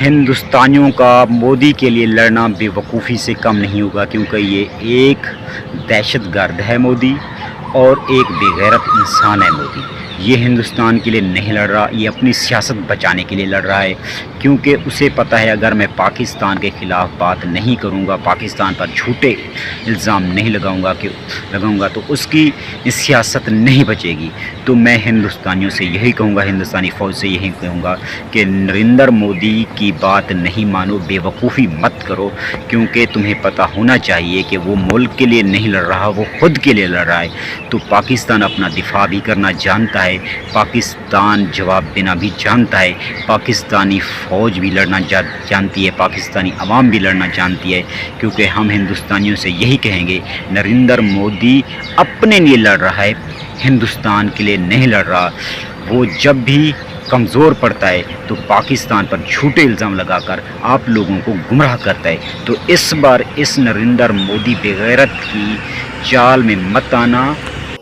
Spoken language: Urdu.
ہندوستانیوں کا مودی کے لیے لڑنا بیوقوفی سے کم نہیں ہوگا، کیونکہ یہ ایک دہشت گرد ہے مودی، اور ایک بے غیرت انسان ہے مودی۔ یہ ہندوستان کے لیے نہیں لڑ رہا، یہ اپنی سیاست بچانے کے لیے لڑ رہا ہے، کیونکہ اسے پتہ ہے اگر میں پاکستان کے خلاف بات نہیں کروں گا، پاکستان پر جھوٹے الزام نہیں لگاؤں گا تو اس کی سیاست نہیں بچے گی۔ تو میں ہندوستانیوں سے یہی کہوں گا، ہندوستانی فوج سے یہی کہوں گا کہ نریندر مودی کی بات نہیں مانو، بے وقوفی مت کرو، کیونکہ تمہیں پتہ ہونا چاہیے کہ وہ ملک کے لیے نہیں لڑ رہا، وہ خود کے لیے لڑ رہا ہے۔ تو پاکستان اپنا دفاع بھی کرنا جانتا ہے، پاکستان جواب دینا بھی جانتا ہے، پاکستانی فوج بھی لڑنا جانتی ہے، پاکستانی عوام بھی لڑنا جانتی ہے، کیونکہ ہم ہندوستانیوں سے یہی کہیں گے نریندر مودی اپنے لیے لڑ رہا ہے، ہندوستان کے لیے نہیں لڑ رہا۔ وہ جب بھی کمزور پڑتا ہے تو پاکستان پر جھوٹے الزام لگا کر آپ لوگوں کو گمراہ کرتا ہے۔ تو اس بار اس نریندر مودی بے غیرت کی چال میں مت آنا۔